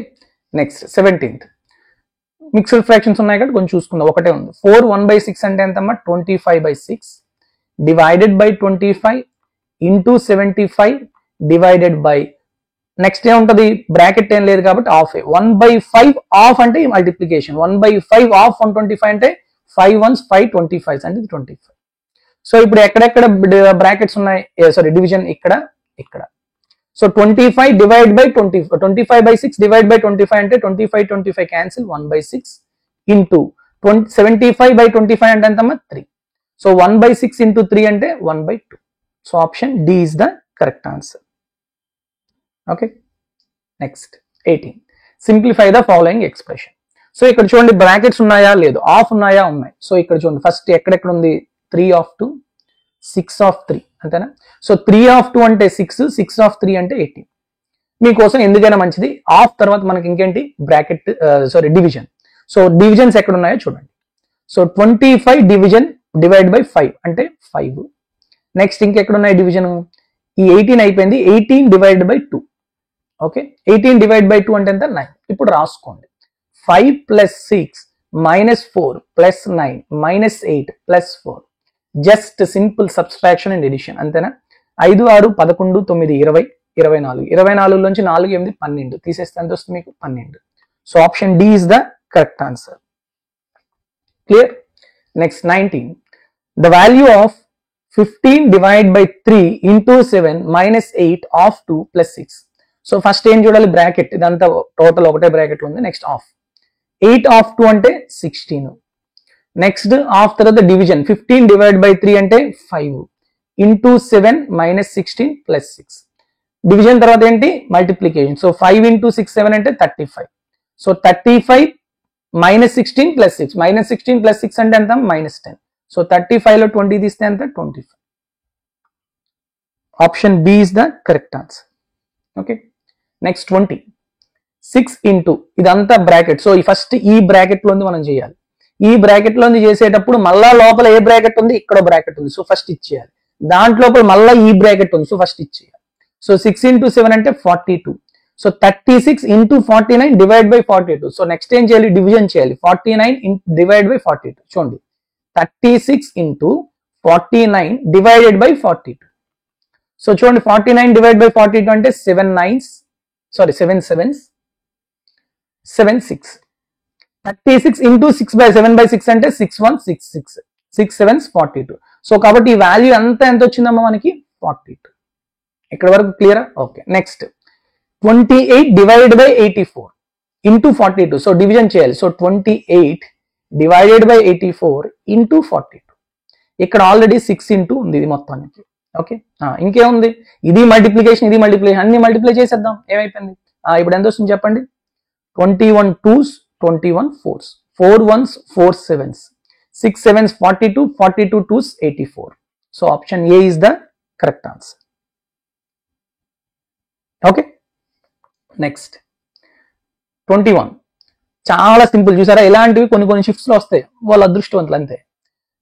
next 17th. Mixed fractions ఉన్నాయి కదా, కొంచెం చూసుకుందాం. ఒకటే ఉంది. 4 1/6 అంటే ఎంతమ్మా? 25/6 divided by 25 into 75 divided by next ఏముంటది? బ్రాకెట్ ఏం లేదు కాబట్టి ఆఫ్. 1/5 ఆఫ్ అంటే మల్టిప్లికేషన్. 1/5 ఆఫ్ 125 అంటే 5 1s 5 25 అంటే 25. సో ఇప్పుడు ఎక్కడెక్కడ బ్రాకెట్స్ ఉన్నాయి? సారీ, డివిజన్ ఇక్కడ, ఇక్కడ. So 25 divide by 25/6 divide by 25 అంటే 25 క్యాన్సిల్ 1/6 ఇంటూ 75/25 అంటే ఎంతమ్మా? 3. సో 1/6 ఇంటూ 3 అంటే 1/2. So option D is the correct answer. Okay, next 18. Simplify the following expression. So ఇక్కడ చూడండి బ్రాకెట్స్ ఉన్నాయా? లేదు. ఆఫ్ ఉన్నాయా? ఉన్నాయి. సో ఇక్కడ చూడండి ఫస్ట్ ఎక్కడెక్కడ ఉంది? 3 of 2 6 of 3 అంతేనా? సో 3 of 2 అంటే 6 6 of 3 అంటే 18. మీకోసం ఎందుకైనా మంచిది ఆఫ్ తర్వాత మనకి ఇంకేంటి? Bracket, sorry, division. So divisions ఎక్కడ ఉన్నాయో చూడండి. సో 25 డివిజన్ డివైడ్ బై 5 అంటే 5. నెక్స్ట్ ఇంకెక్కడ ఉన్నాయి డివిజన్, ఈ 18 అయిపోయింది, 18 divide by 2. Okay, 18 divide by 2 అంటే ఎంత, 9. ఇప్పుడు రాసుకోండి, 5 plus 6 minus 4 plus 9 minus 8 plus 4. Just simple subtraction and addition, అంతేనా. 5 6 11 9 20 24, 24 నుంచి 4 8 12 తీసేస్తే ఎంత వస్తుంది మీకు, 12. So option D is the correct answer. Clear. Next 19. The value of 15 divide by 3 into 7 minus 8 of 2 plus 6. So first ఏం చూడాలి, బ్రాకెట్, ఇదంతా total ఒకటే బ్రాకెట్ ఉంది. నెక్స్ట్ ఆఫ్ 8 ఆఫ్ 2 అంటే 16. నెక్స్ట్ ఆఫ్ తర్వాత డివిజన్, 15 డివైడ్ బై 3 అంటే 5 into 7 minus 16 plus 6. Division తర్వాత ఏంటి, మల్టిప్లికేషన్. సో 5 ఇంటూ 6 7 అంటే 35. So 35 minus 16 plus 6, minus 16 plus 6 అంటే ఎంత, మైనస్ 10. సో 35 లో 20 తీస్తే ఎంత, 25. Option B is the correct answer. Okay, next 20. 6 into, ఇదంతా బ్రాకెట్. సో ఈ ఫస్ట్ ఈ బ్రాకెట్ లోంది మనం చేయాలి. ఈ బ్రాకెట్ లోంది చేసేటప్పుడు మళ్ళా లోపల ఏ బ్రాకెట్ ఉంది, ఇక్కడ బ్రాకెట్ ఉంది, సో ఫస్ట్ ఇచ్చేయాలి. దాంట్లోపల మళ్ళీ ఈ బ్రాకెట్ ఉంది, సో ఫస్ట్ ఇచ్చేయాలి. సో 6 ఇంటూ 7 అంటే 42. So 36 into 49 divide by 42. So next ఏం చేయాలి, డివిజన్ చేయాలి. 49 డివైడ్ బై 42. చూడండి, 36 ఇంటూ 49 డివైడెడ్ బై 42. సో చూడండి, 49 డివైడ్ బై 42 అంటే 7 9s, sorry 7 7s, 7 6. 36 into 6 by 7 by 6 అంటే 6 1 6 6, 6 7s 42. సో కాబట్టి ఈ వాల్యూ అంతా ఎంత వచ్చిందమ్మా మనకి, 42. ఇక్కడ వరకు క్లియరా. Okay, next 28 divided by 84 into 42. So division చేయాలి. So 28 divided by 84 into 42. ఇక్కడ ఆల్రెడీ 6 ఇంటూ ఉంది ఇది మొత్తానికి. ఓకే, ఇంకేముంది, ఇది మల్టిప్లికేషన్, ఇది మల్టిప్లికేషన్, అన్ని మల్టిప్లై చేసేద్దాం. ఏమైపోయింది, ఇప్పుడు ఎంత వస్తుంది చెప్పండి, 21 2s 21 4s, 4 1s 4 7s, 6 7s 42, 42 2s 84. So option A is the correct answer. Okay, next 21. చాలా సింపుల్, చూసారా, ఇలాంటివి కొన్ని షిఫ్ట్స్ లో వస్తాయి, వాళ్ళ అదృష్టవంతులు అంతే.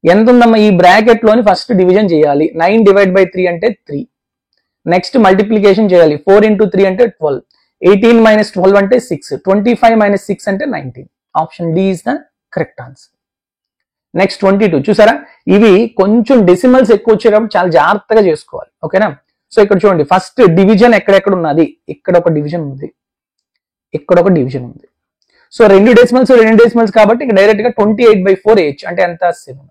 ఎంత ఉందమ్మా, ఈ బ్రాకెట్ లోని ఫస్ట్ డివిజన్ చేయాలి. 9 డివైడ్ బై 3 అంటే 3. నెక్స్ట్ మల్టిప్లికేషన్ చేయాలి. 4 ఇంటూ 3 అంటే 12, 18 మైనస్ 12 అంటే 6, 25 మైనస్ 6 అంటే 19. Option D is the correct answer. Next 22. చూసారా, ఇవి కొంచెం డెసిమల్స్ ఎక్కువ వచ్చేటప్పుడు చాలా జాగ్రత్తగా చేసుకోవాలి. ఓకేనా. సో ఇక్కడ చూడండి, ఫస్ట్ డివిజన్ ఎక్కడెక్కడ ఉన్నది, ఇక్కడ ఒక డివిజన్ ఉంది, ఇక్కడ ఒక డివిజన్ ఉంది. సో రెండు డెసిమల్స్ కాబట్టి ఇక్కడ డైరెక్ట్ గా 28/4h అంటే ఎంత, 7.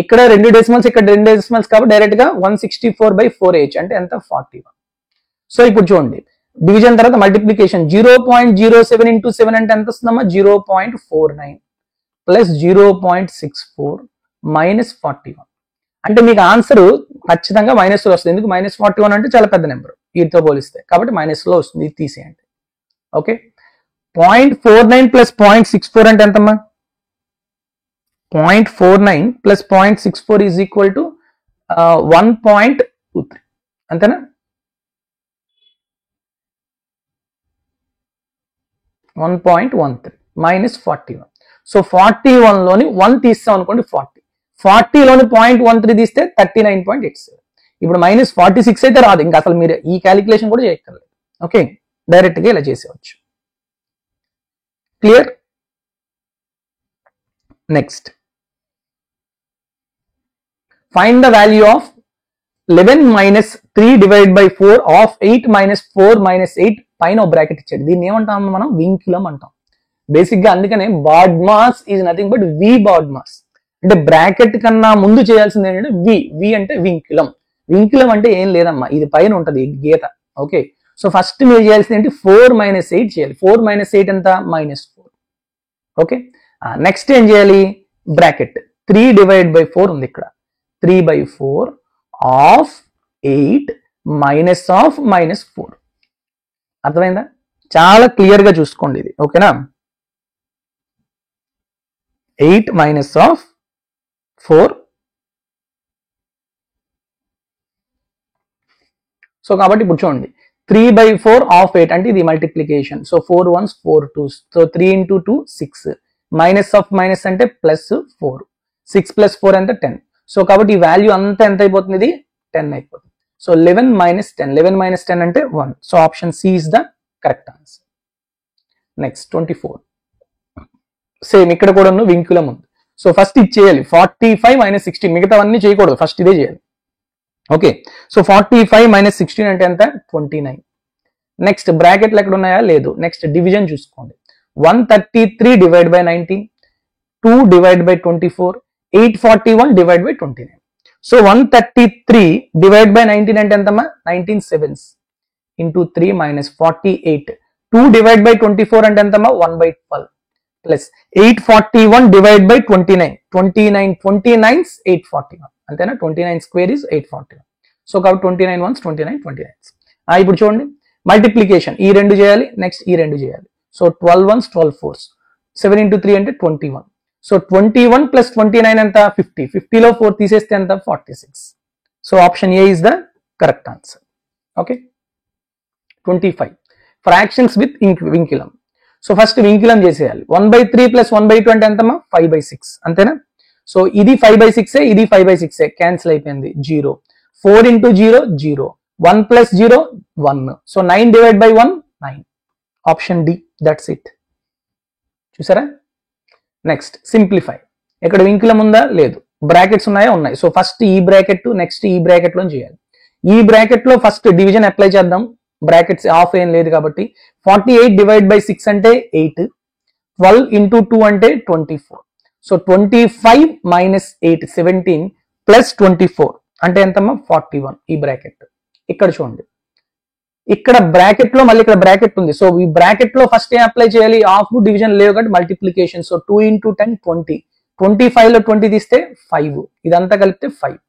ఇక్కడ రెండు డెసిమల్స్, ఇక్కడ రెండు డెసిమల్స్ కాబట్టి డైరెక్ట్ గా 164/4h అంటే ఎంత, 41. సో ఇప్పుడు చూడండి, డివిజన్ తర్వాత మల్టిప్లికేషన్, 0.07 ఇంటూ 7 అంటే ఎంత వస్తుందమ్మా, 0.49 ప్లస్ 0.64 మైనస్ 41. అంటే మీకు ఆన్సర్ ఖచ్చితంగా మైనస్ లో వస్తుంది. ఎందుకు, -41 అంటే చాలా పెద్ద నెంబర్ వీటితో పోలిస్తే, కాబట్టి మైనస్ లో వస్తుంది, ఇది తీసేయండి. ఓకే, 0.49 ప్లస్ 0.64 అంటే ఎంతమ్మా, 0.49 ప్లస్ 0.64 ఈజ్ ఈక్వల్ టు 1.23, అంతేనా. -1.13 మైనస్ 41. సో 41 లోని 1 తీస్తాం అనుకోండి, 40 లోని 0.13 తీస్తే 39.87. ఇప్పుడు -46 అయితే రాదు, ఇంకా అసలు మీరు ఈ క్యాలిక్యులేషన్ కూడా చేయక్కర్లేదు. ఓకే, డైరెక్ట్ గా ఇలా చేసేవచ్చు. Clear. Next, find the value of 11 minus 3 divide by 4 of 8 minus 4 minus 8 పైన బ్రాకెట్ ఇచ్చాడు. దీన్ని ఏమంటాం మనం, వింక్యులం అంటాం బేసిక్ గా. అందుకనే BODMAS is nothing but we BODMAS. అంటే బ్రాకెట్ కన్నా ముందు చేయాల్సింది ఏంటంటే వి అంటే వింక్యులం. వింక్యులం అంటే ఏం లేదమ్మా, ఇది పైన ఉంటది గీత. ఓకే, సో ఫస్ట్ మీరు చేయాల్సింది ఏంటి, 4 మైనస్ 8 చేయాలి. 4 మైనస్ 8 ఎంత, -4. ఓకే, నెక్స్ట్ ఏం చేయాలి, బ్రాకెట్ 3 డివైడ్ బై 4 ఉంది ఇక్కడ, 3/4 ఆఫ్ 8 మైనస్ ఆఫ్ -4. అర్థమైందా, చాలా క్లియర్ గా చూసుకోండి ఇది. ఓకేనా, 8 మైనస్ ఆఫ్ 4. సో కాబట్టి ఇప్పుడు చూడండి, 3/4 ఆఫ్ 8 అంటే ఇది multiplication. So 4 1s 4 2s, so 3 into 2 6, minus of minus అంటే ప్లస్ 4, 6 ప్లస్ 4 అంటే 10. సో కాబట్టి ఈ వాల్యూ అంతా ఎంత అయిపోతుంది, ఇది 10 అయిపోతుంది. సో 11 మైనస్ 10, 11 మైనస్ 10 అంటే 1. So option C is the correct answer. Next 24. Same ఇక్కడ కూడా వింకులం ఉంది. సో ఫస్ట్ ఇది చేయాలి, 45 మైనస్ 16, మిగతావన్నీ చేయకూడదు, ఫస్ట్ ఇదే చేయాలి. ఓకే, సో 45 మైనస్ 16 అంటే ఎంత, 29. నెక్స్ట్ బ్రాకెట్లు ఎక్కడ ఉన్నాయా, లేదు. నెక్స్ట్ డివిజన్ చూసుకోండి, 133 divide by 19, 2 divide by 24, 841 divide by 29. So 133 divide by 19 అంటే ఎంతమ్మా, 19 sevens into 3 minus 48, 2 divide by 24 అంటే ఎంతమ్మా, 1/12 ప్లస్ 841 డివైడ్ బై 29, 29 841 అంతేనా, 29 స్క్వేర్ ఇస్ 841. సో కాబట్టి 29 ones 29 29. ఇప్పుడు చూడండి మల్టిప్లికేషన్, ఈ రెండు చేయాలి, నెక్స్ట్ ఈ రెండు చేయాలి. సో 12 ones 12 fours, 7 into 3 అంటే 21. సో 21 ప్లస్ 29 ఎంత, 50, 50లో 4 తీసేస్తే ఎంత, 46. So option A is the correct answer. Okay, 25 fractions with vinculum. So first vinculum చేసేయాలి, 1/3 ప్లస్ 1/2 అంటే ఎంతమ్మా, 5/6 అంతేనా. సో ఇది 5/6, ఇది 5/6, క్యాన్సిల్ అయిపోయింది, 0. 4 into 0 0, 1 plus 0 1. So 9 divide by 1 9. Option D, that's it. చూసారా. నెక్స్ట్ సింప్లిఫై, ఇక్కడ వింకులం ఉందా, లేదు. బ్రాకెట్స్ ఉన్నాయా, ఉన్నాయి. సో ఫస్ట్ ఈ బ్రాకెట్, నెక్స్ట్ ఈ బ్రాకెట్ లో చేయాలి. ఈ బ్రాకెట్ లో ఫస్ట్ డివిజన్ అప్లై చేద్దాం, బ్రాకెట్స్ ఆఫ్ ఏం లేదు కాబట్టి. 48 డివైడ్ బై 6 అంటే 8, 12 into 2 అంటే 24. సో 25 మైనస్ 8 17 ప్లస్ 24 అంటే ఎంతమ్మా, 41. ఈ బ్రాకెట్ ఇక్కడ చూడండి, ఇక్కడ బ్రాకెట్ లో మళ్ళీ ఇక్కడ బ్రాకెట్ ఉంది. సో ఈ బ్రాకెట్ లో ఫస్ట్ ఏం అప్లై చేయాలి, ఆఫ్ డివిజన్ లేవు కాబట్టి మల్టిప్లికేషన్. సో 2 into 10 20, 25 లో 20 తీస్తే 5, ఇదంతా కలిపితే 5.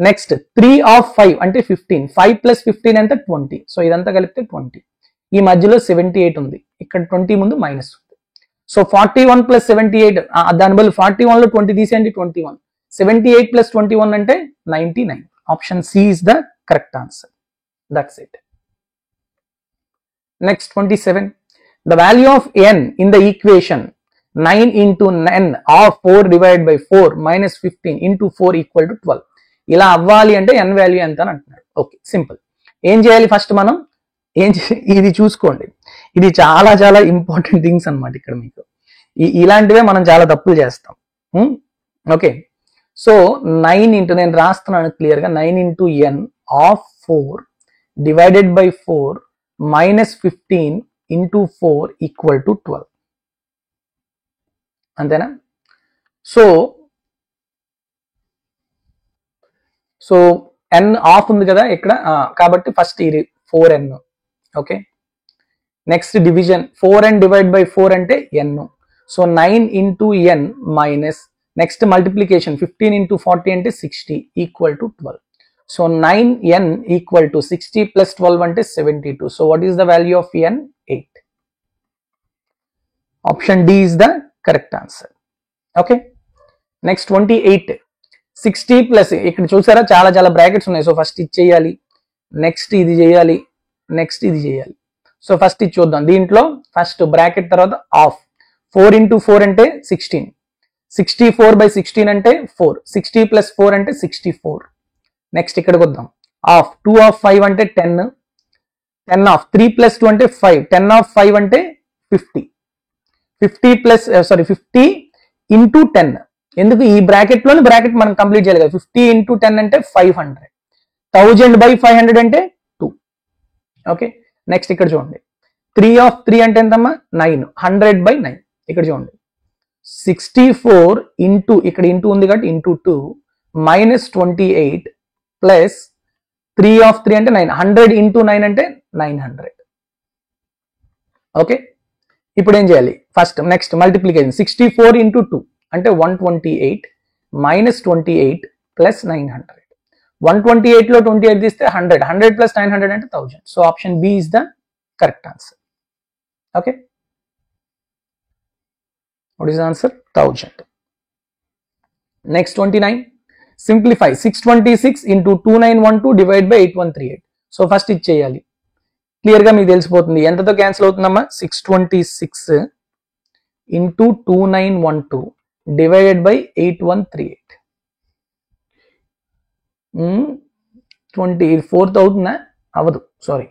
నెక్స్ట్ 3 of 5 అంటే 15, 5 ప్లస్ 15 అంటే 20. సో ఇదంతా కలిపితే 20. ఈ మధ్యలో 78 ఉంది, ఇక్కడ 20 ముందు మైనస్ ఉంది. సో 41 ప్లస్ 78, దాని బదులు 41 లో 20 తీసేయండి, 21. 78 ప్లస్ 21 అంటే 99. Option C is the correct answer. That's it. Next 27. The value of n in the equation 9 into n of 4 divided by 4 minus 15 into 4 equal to 12. ఇలా అవ్వాలి అంటే n వాల్యూ ఎంత అని అంటున్నాడు. Okay, simple. ఏం చేయాలి ఫస్ట్ మనం, ఇది చూసుకోండి, ఇది చాలా చాలా ఇంపార్టెంట్ థింగ్స్ అన్నమాట. ఇక్కడ మీకు ఇలాంటివే మనం చాలా తప్పులు చేస్తాం. ఓకే, సో 9 into, నేను రాస్తున్నాను క్లియర్గా, 9 into n of 4 divided by 4 minus 15 into 4 equal to 12. అంతేనా. సో n ఆఫ్ ఉంది కదా ఇక్కడ, కాబట్టి ఫస్ట్ ఇది 4n. Okay, next division, 4n divide by 4 అంటే n. So 9 into n minus, next multiplication, 15 into 40 అంటే 60 equal to 12. So 9n equal to 60 plus 12 అంటే 72. So what is the value of n, 8. Option D is the correct answer. Okay, next 28. 60 plus, ఇక్కడ చూసారా చాలా చాలా brackets ఉన్నాయి. So first ఇది చేయాలి, next ఇది చేయాలి, నెక్స్ట్ ఇది చేయాలి. సో ఫస్ట్ ఇది చూద్దాం. దీంట్లో ఫస్ట్ బ్రాకెట్ తర్వాత ఆఫ్, 4 into 4 అంటే 16, 64 by 16 అంటే 4, 60 ప్లస్ 4 అంటే 64. నెక్స్ట్ ఇక్కడికి వద్దాం, ఆఫ్ 2 of 5 అంటే 10, 10 of 3 plus 2 అంటే 5, 10 of 5 అంటే 50, 50 ప్లస్ 50 into 10. ఎందుకు ఈ బ్రాకెట్ లోని బ్రాకెట్ మనం కంప్లీట్ చేయాలి కదా. 50 into 10 అంటే 500, 1000 by 500 అంటే 2. ఓకే, నెక్స్ట్ ఇక్కడ చూడండి, 3 of 3 అంటే ఎంతమ్మా, 9, 100 by 9. ఇక్కడ చూడండి, 64 into, ఇక్కడ ఇంటూ ఉంది కాబట్టి ఇంటూ 2 మైనస్ 28 ప్లస్ 3 of 3 అంటే 9, 100 into 9 అంటే 900. ఓకే, ఇప్పుడు ఏం చేయాలి ఫస్ట్, నెక్స్ట్ మల్టిప్లికేషన్, 64 into 2 అంటే 128 మైనస్ 28 ప్లస్ 900. 128 లో 28 తీస్తే 100, 100 ప్లస్ 900 అంటే 1000. So option B is the correct answer. Okay, what is the answer, 1000. Next 29. Simplify, 626 into 2912 divided by 8138. So first ఇది చేయాలి, క్లియర్ గా మీకు తెలిసిపోతుంది ఎంతతో క్యాన్సిల్ అవుతుందమ్మా, 626 ఇంటూ 2912 డివైడెడ్ బై 8138. 24th అవుతుందా? అవదు, సారీ,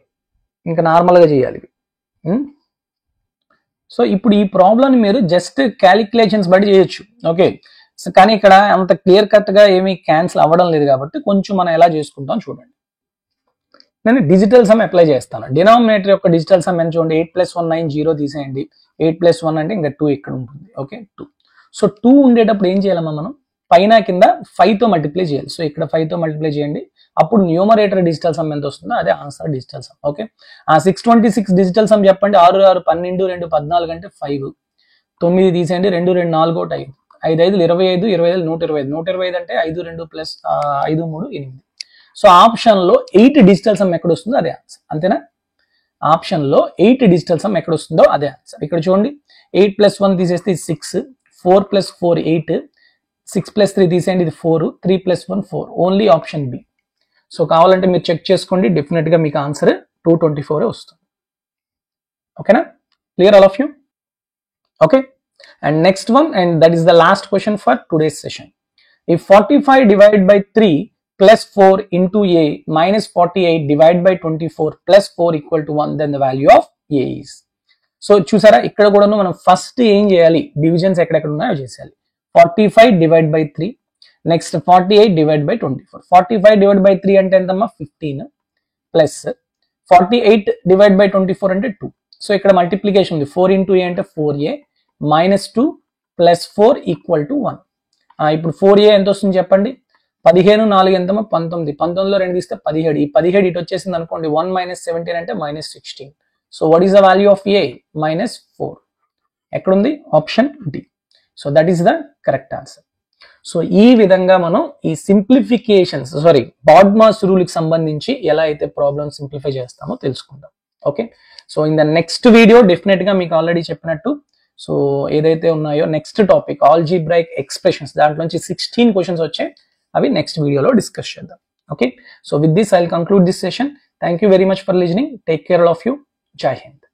ఇంకా నార్మల్గా చేయాలి. సో ఇప్పుడు ఈ ప్రాబ్లమ్ని మీరు జస్ట్ క్యాలిక్యులేషన్స్ బట్టి చేయొచ్చు. ఓకే, సో కానీ ఇక్కడ అంత క్లియర్ కట్గా ఏమీ క్యాన్సిల్ అవ్వడం లేదు కాబట్టి కొంచెం మనం ఎలా చేసుకుంటాం చూడండి. నేను డిజిటల్ సమ్ అప్లై చేస్తాను. డినామినేటర్ యొక్క డిజిటల్ సమ్ ఎంత చూడండి, 8 + 1 9, 0 తీసేయండి. 8 + 1 అంటే ఇంకా 2 ఇక్కడ ఉంటుంది. ఓకే, 2. సో 2 ఉండేటప్పుడు ఏం చేయాలమ్మా, మనం పైన కింద 5తో మల్టిప్లై చేయాలి. సో ఇక్కడ 5తో మల్టిప్లై చేయండి. అప్పుడు న్యూమరేటర్ డిజిటల్ సమ్ ఎంత వస్తుందో అదే answer digital sum. Okay, 626 digital sum చెప్పండి. 6 6 12 2 14 అంటే 5. 9 తీసేయండి. 2 2 4 1 5. 5 5 25, 25 125. 125 అంటే 5 2 + 5 3 8. సో ఆప్షన్లో 8 డిజిటల్ సమ్ ఎక్కడ వస్తుందో అదే ఆన్సర్. అంతేనా? ఆప్షన్లో 8 డిజిటల్ సమ్ ఎక్కడ వస్తుందో అదే ఆన్సర్. ఇక్కడ చూడండి, 8 + 1 తీసేస్తే 6, 4 + 4 8, 6 + 3 తీసేయండి, ఇది 4, 3 + 1 4. Only option B. సో కావాలంటే మీరు చెక్ చేసుకోండి, డెఫినెట్గా మీకు ఆన్సర్ 224 వస్తుంది. ఓకేనా? Clear all of you? Okay, and next one, and that is the last question for today's session. If 45 divided by 3 plus 4 into a minus 48 divided by 24 plus 4 equal to 1, then the value of a is. So చూసారా, ఇక్కడ కూడా మనం first ఏం చేయాలి, divisions ఎక్కడెక్కడ ఉన్నాయో చేసేయాలి. 45 divide by 3, next 48 divide by 24. 45 divide by 3 అంటే ఎంతమ్మా, 15, ప్లస్ 48 డివైడ్ బై 24 అంటే 2. సో ఇక్కడ మల్టిప్లికేషన్ ఉంది. 4 into a అంటే 4a minus 2 plus 4 equal to 1. ఇప్పుడు 4a ఎంత వస్తుంది చెప్పండి, 15 4 ఎంతమో 19, 19లో 2 తీస్తే 17, ఈ 17 ఇటు వచ్చేసింది అనుకోండి. 1 - 17 అంటే -16. So what is the value of a? -4. ఎక్కడుంది? Option D. So that is the correct answer. So ఈ విధంగా మనం ఈ సింప్లిఫికేషన్స్, బాడ్మాస్ రూల్కి సంబంధించి ఎలా అయితే ప్రాబ్లమ్ సింప్లిఫై చేస్తామో తెలుసుకుందాం. Okay, so in the next video డెఫినెట్గా మీకు ఆల్రెడీ చెప్పినట్టు, సో ఏదైతే ఉన్నాయో నెక్స్ట్ టాపిక్ ఆల్జీబ్రాయిక్ ఎక్స్ప్రెషన్స్, దాంట్లోంచి 16 క్వశ్చన్స్ వచ్చాయి. అవి నెక్స్ట్ వీడియోలో డిస్కస్ చేద్దాం. Okay, so with this I will conclude this session. Thank you very much for listening. Take care all of you. జై హింద్.